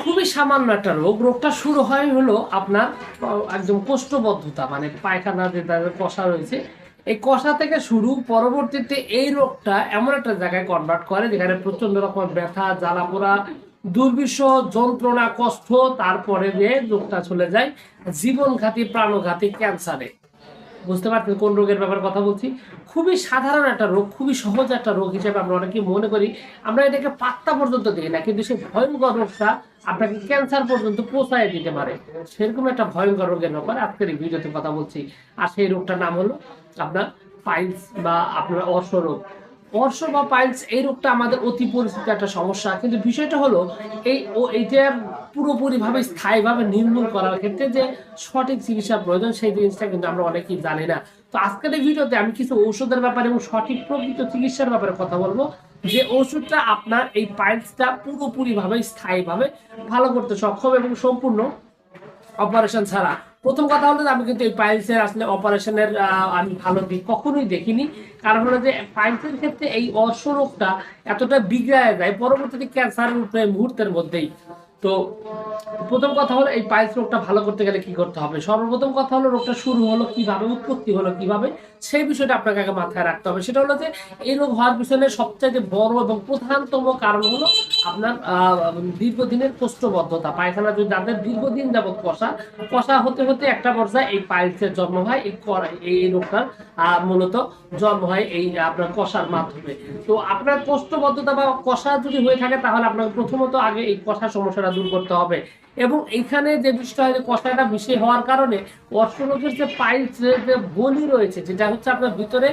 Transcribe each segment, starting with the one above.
খুবই সামান্য একটা রোগ। রোগটা শুরু হয় হলো আপনার একদম কোষ্ঠবদ্ধতা, মানে পায়খানা যে তাদের কষা রয়েছে, এই কষা থেকে শুরু। পরবর্তীতে এই রোগটা এমন একটা জায়গায় কনভার্ট করে যেখানে প্রচন্ড রকম ব্যথা, জ্বালা পোড়া, দুর্বিষহ, যন্ত্রণা, কষ্ট, তারপরে যে রোগটা চলে যায় জীবনঘাতী, প্রাণঘাতী ক্যান্সারে। বুঝতে পারছেন কোন রোগের ব্যাপারে কথা বলছি? খুবই সাধারণ একটা রোগ, খুবই সহজ একটা রোগ হিসেবে আমরা অনেকে মনে করি, আমরা এটাকে পাত্তা পর্যন্ত দিই না, কিন্তু সেই ভয়ঙ্কর রোগটা আপনাকে ক্যান্সার পর্যন্ত পৌঁছায় দিতে পারে। সেরকম একটা ভয়ঙ্কর রোগের ব্যাপারে আজকের এই ভিডিওতে কথা বলছি। আর সেই রোগটার নাম হলো আপনার পাইলস বা আপনার অর্শ রোগ। অর্শ বা পাইলস এই রোগটা আমাদের অতি পরিচিত একটা সমস্যা, কিন্তু বিষয়টা হলো এইটার পুরোপুরিভাবে স্থায়ীভাবে নির্মূল করার ক্ষেত্রে যে সঠিক চিকিৎসার প্রয়োজন, সেই জিনিসটা কিন্তু আমরা অনেকেই জানি না। তো আজকের এই ভিডিওতে আমি কিছু ঔষধের ব্যাপারে এবং সঠিক প্রকৃত চিকিৎসার ব্যাপারে কথা বলবো, যে ওষুধটা আপনার এই পাইলসটা পুরোপুরিভাবে স্থায়ীভাবে ভালো করতে সক্ষম এবং সম্পূর্ণ অপারেশন ছাড়া। প্রথম কথা হলো আমি কিন্তু এই পাইলসের আসলে অপারেশনের আমি ভালো দিক কখনোই দেখিনি। কারণ হলো যে পাইলসের ক্ষেত্রে এই অর্শ রোগটা এতটা বিগড়ায় যায় পরবর্তীতে ক্যান্সারের উপরে মুহূর্তের মধ্যেই। তো প্রথম কথা হলো এই পাইলস রোগটা ভালো করতে গেলে কি করতে হবে। সর্বপ্রথম কথা হলো রোগটা শুরু হলো কিভাবে, উৎপত্তি হলো কিভাবে, সেই বিষয়টা আপনাকে আগে মাথায় রাখতে হবে। সেটা হলো যে এই রোগ হওয়ার পিছনে সবচাইতে বড় এবং প্রধানতম কারণ হলো আপনার দীর্ঘদিনের কোষ্ঠবদ্ধতা, পায়খানা। যদি যাদের দীর্ঘদিন যাবত কষা কষা হতে হতে একটা পর্যায়ে এই পাইলসের জন্ম হয়, এই রোগটার মূলত জন্ম হয় এই আপনার কষার মাধ্যমে। তো আপনার কোষ্ঠবদ্ধতা বা কষা যদি হয়ে থাকে তাহলে আপনাকে প্রথমত আগে এই কষা সমস্যাটা দূর করতে হবে। এবং এইখানে যে বিষয়টা হয়, কষাটা বেশি হওয়ার কারণে অর্শ রোগের যে পাইলসের যে বলি রয়েছে, যেটা হচ্ছে আপনার ভিতরে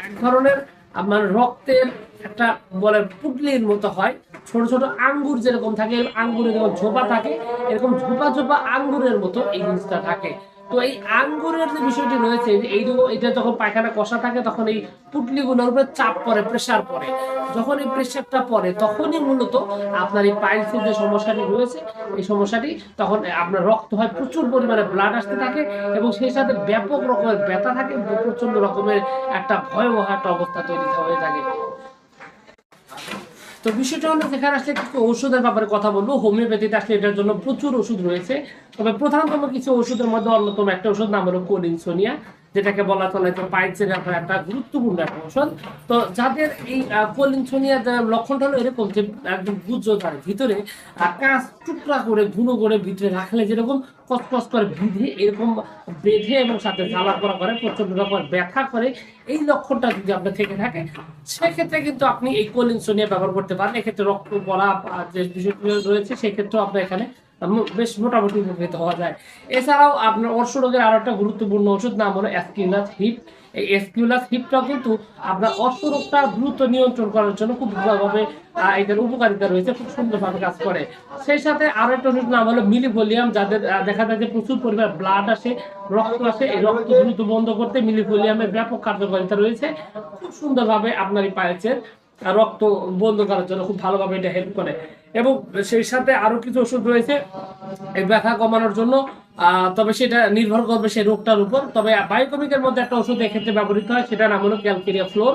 এক ধরনের আপনার রক্তের একটা বলে পুটলির মতো হয়, ছোট ছোট আঙ্গুর যেরকম থাকে, আঙ্গুরের যেমন ঝোপা থাকে, এরকম ঝোপা ঝোপা আঙ্গুরের মতো এই জিনিসটা থাকে। তো এই আঙ্গুরের যে বিষয়টি রয়েছে, এটা যখন পায়খানা কষা থাকে তখন এই পুটলিগুলোর উপরে চাপ পড়ে, প্রেসার পড়ে। যখন এই প্রেসারটা পড়ে তখনই মূলত আপনার এই পাইলসের যে সমস্যাটি রয়েছে, এই সমস্যাটি তখন আপনার রক্ত হয়, প্রচুর পরিমাণে ব্লাড আসতে থাকে এবং সেই সাথে ব্যাপক রকমের ব্যথা থাকে, প্রচন্ড রকমের একটা ভয়াবহ একটা অবস্থা তৈরি হয়ে থাকে। তো বিষয়টা হলো যেখানে আসলে কিছু ওষুধের ব্যাপারে কথা বলবো। হোমিওপ্যাথিতে আসলে এটার জন্য প্রচুর ওষুধ রয়েছে, তবে প্রধানতম কিছু ওষুধের মধ্যে অন্যতম একটা ওষুধ নাম হলো কোলিনসোনিয়া, যেটাকে বলা চলে যে পাইলসের একটা গুরুত্বপূর্ণ একটা ওষুধ। তো যাদের এই কোলিনসোনিয়া লক্ষণটা হলো এরকম যে একদম গুজ্জতার ভিতরে কাঁচ টুকরা করে ঘুনো করে ভিতরে রাখলে যেরকম কসকস করে বিধে, এরকম বেঁধে এবং সাথে জ্বালা করা করে, প্রচন্ড রকমের ব্যথা করে, এই লক্ষণটা যদি আপনার থেকে থাকে সেক্ষেত্রে কিন্তু আপনি এই কোলিনসোনিয়া ব্যবহার করতে পারেন। এক্ষেত্রে রক্ত বলা যে বিষয়গুলো রয়েছে সেক্ষেত্রেও আপনার এখানে বেশ মোটামুটি উপকৃত হওয়া যায়। এছাড়াও আপনার অর্শ রোগের আরো একটা গুরুত্বপূর্ণ ওষুধ নাম হলো অ্যাসকিউলাস হিপ। এই অ্যাসকিউলাস হিপটা কিন্তু আপনার অর্শ রোগটা দ্রুত নিয়ন্ত্রণ করার জন্য খুব ভালোভাবে এটার উপকারিতা রয়েছে, খুব সুন্দরভাবে কাজ করে। সেই সাথে আরো একটা ওষুধ নাম হলো মিলিভোলিয়াম। যাদের দেখা যায় যে প্রচুর পরিমাণ ব্লাড আসে, রক্ত আসে, এই রক্ত দ্রুত বন্ধ করতে মিলিভোলিয়ামের ব্যাপক কার্যকারিতা রয়েছে। খুব সুন্দরভাবে আপনার এই পাইলসের রক্ত বন্ধ করার জন্য খুব ভালোভাবে এটা হেল্প করে। এবং সেই সাথে আরো কিছু ওষুধ রয়েছে এই ব্যথা কমানোর জন্য, তবে সেটা নির্ভর করবে সেই রোগটার উপর। তবে বায়োকেমিকের মধ্যে একটা ওষুধ এক্ষেত্রে ব্যবহৃত হয়, সেটা নাম হলো ক্যালকেরিয়া ফ্লোর।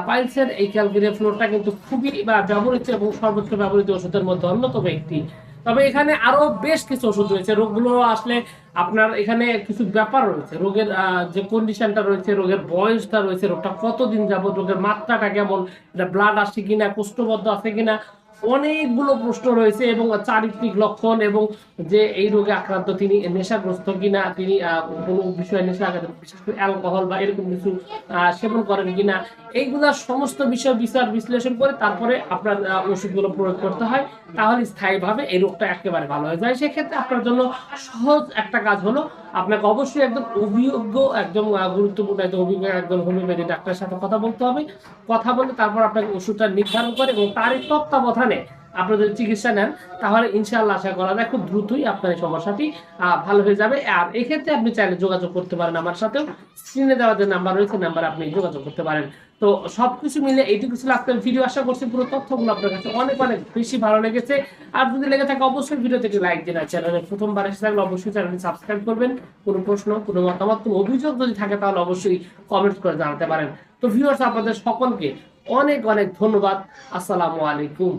পাইলসের এই ক্যালকেরিয়া ফ্লোরটা কিন্তু খুবই ব্যবহৃত এবং সর্বোচ্চ ব্যবহৃত ওষুধের মধ্যে অন্যতম একটি। তবে এখানে আরো বেশ কিছু ওষুধ রয়েছে। রোগগুলো আসলে আপনার এখানে কিছু ব্যাপার রয়েছে, রোগের যে কন্ডিশনটা রয়েছে, রোগের বয়সটা রয়েছে, রোগটা কতদিন যাবত, রোগের মাত্রাটা কেমন, এটা ব্লাড আসছে কিনা, কোষ্ঠবদ্ধ আছে কিনা, অনেকগুলো প্রশ্ন রয়েছে। এবং চারিত্রিক লক্ষণ, এবং যে এই রোগে আক্রান্ত তিনি নেশাগ্রস্ত কিনা, তিনি কোনো বিষয়ে নেশা, বিশেষ করে অ্যালকোহল বা এরকম কিছু সেবন করেন কিনা, এইগুলা সমস্ত বিষয় বিচার বিশ্লেষণ করে তারপরে আপনার ওষুধগুলো প্রয়োগ করতে হয়। তাহলে স্থায়ীভাবে এই রোগটা একেবারে ভালো হয়ে যায়। সেক্ষেত্রে আপনার জন্য সহজ একটা কাজ হলো আপনাকে অবশ্যই একদম অভিজ্ঞ, একদম গুরুত্বপূর্ণ একদম অভিজ্ঞ একজন হোমিওপ্যাথি ডাক্তারের সাথে কথা বলতে হবে। কথা বলে তারপর আপনাকে ওষুধটা নির্ধারণ করে এবং তারই তত্ত্বাবধানে আপনি যদি চিকিৎসা নেন তাহলে ইনশাআল্লাহ আশা করা যায় খুব দ্রুতই আপনার এই সমস্যাটি ভালো হয়ে যাবে। আর এক্ষেত্রে আপনি চাইলে যোগাযোগ করতে পারেন আমার সাথেও, স্ক্রিনে দেওয়া যে নাম্বার রয়েছে নাম্বারে আপনি যোগাযোগ করতে পারেন। তো সবকিছু মিলে এইটুকু ছিল আজকের ভিডিও। আশা করছি পুরো তথ্যগুলো আপনার কাছে অনেক অনেক বেশি ভালো লেগেছে। আর যদি লেগে থাকে অবশ্যই ভিডিও থেকে লাইক দিন, আর চ্যানেলে প্রথমবার এসে থাকলে অবশ্যই চ্যানেলটি সাবস্ক্রাইব করবেন। কোনো প্রশ্ন, কোনো মতামত, কোনো অভিযোগ যদি থাকে তাহলে অবশ্যই কমেন্ট করে জানাতে পারেন। তো ভিউয়ার্স, আপনাদের সকলকে অনেক অনেক ধন্যবাদ। আসসালামু আলাইকুম।